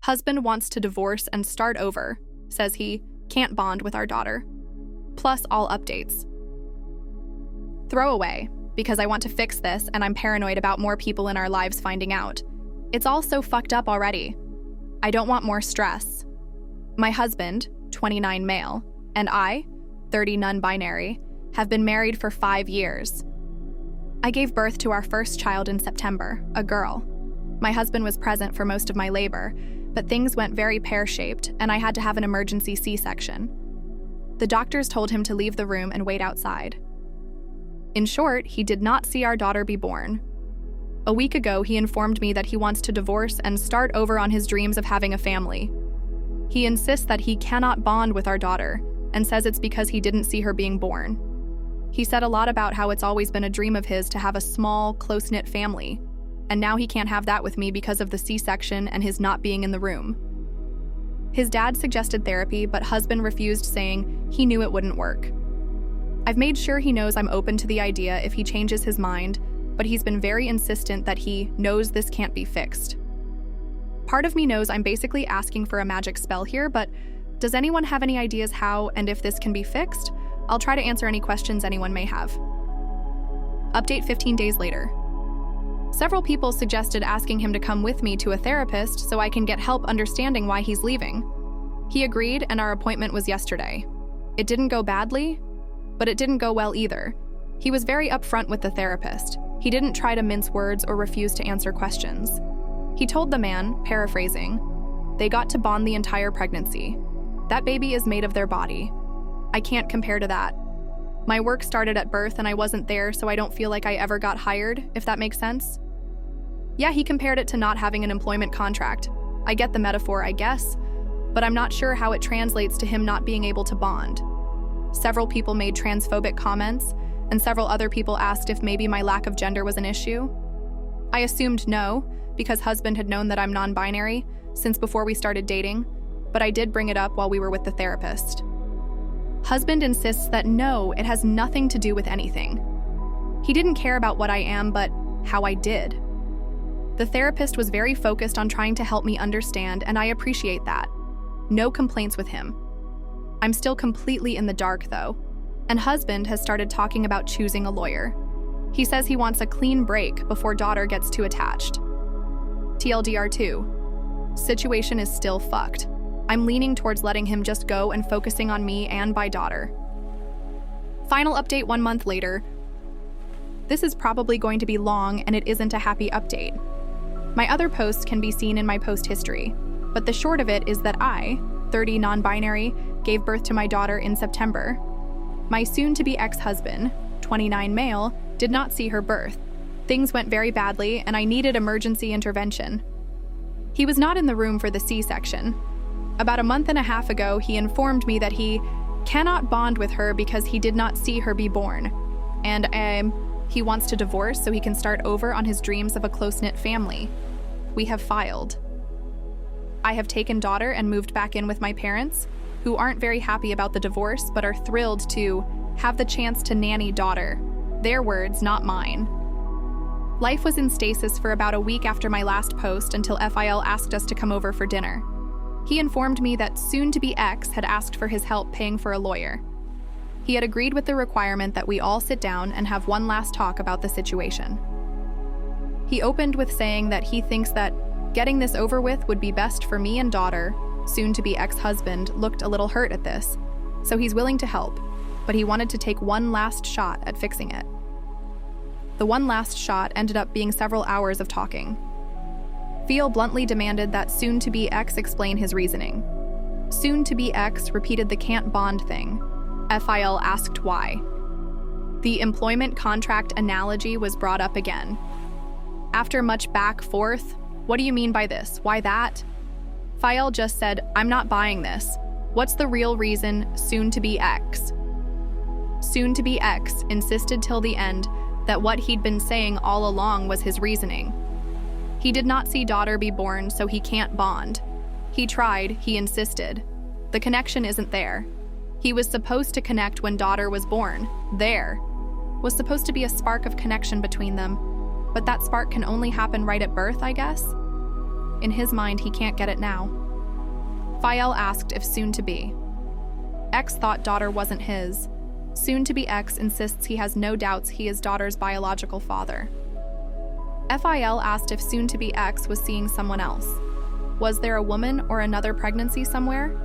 Husband wants to divorce and start over. Says he can't bond with our daughter. Plus all updates. Throw away, because I want to fix this and I'm paranoid about more people in our lives finding out. It's all so fucked up already. I don't want more stress. My husband, 29 male, and I, 30 non-binary, have been married for 5 years. I gave birth to our first child in September, a girl. My husband was present for most of my labor, but things went very pear-shaped and I had to have an emergency C-section. The doctors told him to leave the room and wait outside. In short, he did not see our daughter be born. A week ago, he informed me that he wants to divorce and start over on his dreams of having a family. He insists that he cannot bond with our daughter and says it's because he didn't see her being born. He said a lot about how it's always been a dream of his to have a small, close-knit family, and now he can't have that with me because of the C-section and his not being in the room. His dad suggested therapy, but husband refused, saying he knew it wouldn't work. I've made sure he knows I'm open to the idea if he changes his mind, but he's been very insistent that he knows this can't be fixed. Part of me knows I'm basically asking for a magic spell here, but does anyone have any ideas how and if this can be fixed? I'll try to answer any questions anyone may have. Update 15 days later. Several people suggested asking him to come with me to a therapist so I can get help understanding why he's leaving. He agreed, and our appointment was yesterday. It didn't go badly, but it didn't go well either. He was very upfront with the therapist. He didn't try to mince words or refuse to answer questions. He told the man, paraphrasing, they got to bond the entire pregnancy. That baby is made of their body. I can't compare to that. My work started at birth and I wasn't there, so I don't feel like I ever got hired, if that makes sense. Yeah, he compared it to not having an employment contract. I get the metaphor, I guess, but I'm not sure how it translates to him not being able to bond. Several people made transphobic comments, and several other people asked if maybe my lack of gender was an issue. I assumed no, because husband had known that I'm non-binary since before we started dating, but I did bring it up while we were with the therapist. Husband insists that no, it has nothing to do with anything. He didn't care about what I am, but how I did. The therapist was very focused on trying to help me understand, and I appreciate that. No complaints with him. I'm still completely in the dark, though, and husband has started talking about choosing a lawyer. He says he wants a clean break before daughter gets too attached. TLDR 2. Situation is still fucked. I'm leaning towards letting him just go and focusing on me and my daughter. Final update 1 month later. This is probably going to be long and it isn't a happy update. My other posts can be seen in my post history, but the short of it is that I, 30 non-binary, gave birth to my daughter in September. My soon-to-be ex-husband, 29 male, did not see her birth. Things went very badly and I needed emergency intervention. He was not in the room for the C-section. About a month and a half ago, he informed me that he cannot bond with her because he did not see her be born. And he wants to divorce so he can start over on his dreams of a close-knit family. We have filed. I have taken daughter and moved back in with my parents, who aren't very happy about the divorce but are thrilled to have the chance to nanny daughter. Their words, not mine. Life was in stasis for about a week after my last post until FIL asked us to come over for dinner. He informed me that soon-to-be ex had asked for his help paying for a lawyer. He had agreed with the requirement that we all sit down and have one last talk about the situation. He opened with saying that he thinks that getting this over with would be best for me and daughter. Soon-to-be ex-husband looked a little hurt at this, so he's willing to help, but he wanted to take one last shot at fixing it. The one last shot ended up being several hours of talking. Phil bluntly demanded that soon-to-be ex explain his reasoning. Soon-to-be ex repeated the can't bond thing. FIL asked why. The employment contract analogy was brought up again. After much back forth, what do you mean by this? Why that? FIL just said, I'm not buying this. What's the real reason, soon-to-be ex? Soon-to-be ex insisted till the end that what he'd been saying all along was his reasoning. He did not see daughter be born, so he can't bond. He tried, he insisted. The connection isn't there. He was supposed to connect when daughter was born. There was supposed to be a spark of connection between them, but that spark can only happen right at birth, I guess? In his mind, he can't get it now. Fael asked if soon-to-be. X thought daughter wasn't his. Soon-to-be X insists he has no doubts he is daughter's biological father. Fael asked if soon-to-be X was seeing someone else. Was there a woman or another pregnancy somewhere?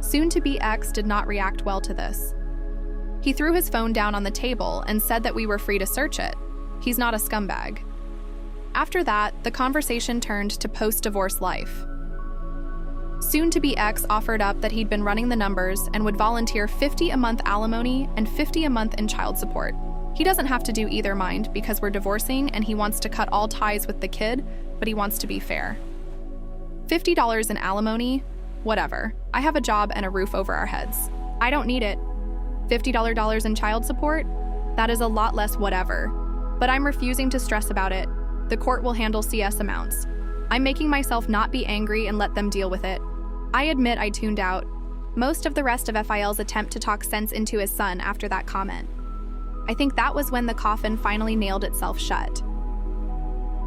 Soon-to-be X did not react well to this. He threw his phone down on the table and said that we were free to search it. He's not a scumbag. After that, the conversation turned to post-divorce life. Soon-to-be X offered up that he'd been running the numbers and would volunteer $50 a month alimony and $50 a month in child support. He doesn't have to do either, mind, because we're divorcing and he wants to cut all ties with the kid, but he wants to be fair. $50 in alimony? Whatever. I have a job and a roof over our heads. I don't need it. $50 in child support? That is a lot less whatever. But I'm refusing to stress about it. The court will handle CS amounts. I'm making myself not be angry and let them deal with it. I admit I tuned out. Most of the rest of Fael's attempt to talk sense into his son after that comment. I think that was when the coffin finally nailed itself shut.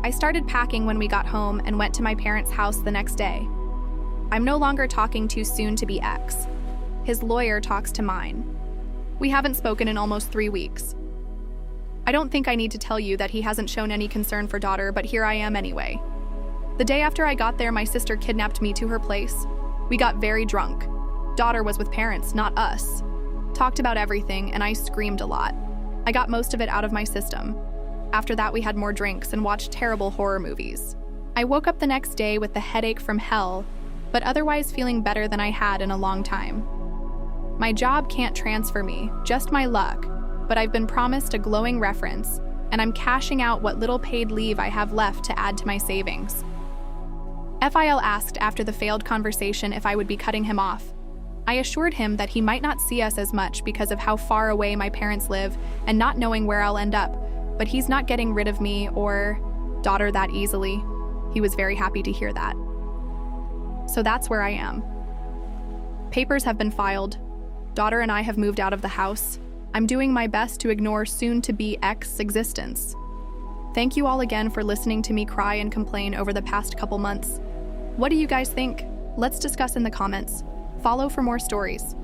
I started packing when we got home and went to my parents' house the next day. I'm no longer talking to soon-to-be X. His lawyer talks to mine. We haven't spoken in almost 3 weeks. I don't think I need to tell you that he hasn't shown any concern for daughter, but here I am anyway. The day after I got there, my sister kidnapped me to her place. We got very drunk. Daughter was with parents, not us. Talked about everything, and I screamed a lot. I got most of it out of my system. After that, we had more drinks and watched terrible horror movies. I woke up the next day with the headache from hell, but otherwise feeling better than I had in a long time. My job can't transfer me, just my luck, but I've been promised a glowing reference, and I'm cashing out what little paid leave I have left to add to my savings. Fael asked after the failed conversation if I would be cutting him off. I assured him that he might not see us as much because of how far away my parents live and not knowing where I'll end up, but he's not getting rid of me or daughter that easily. He was very happy to hear that. So that's where I am. Papers have been filed. Daughter and I have moved out of the house. I'm doing my best to ignore soon-to-be X's existence. Thank you all again for listening to me cry and complain over the past couple months. What do you guys think? Let's discuss in the comments. Follow for more stories.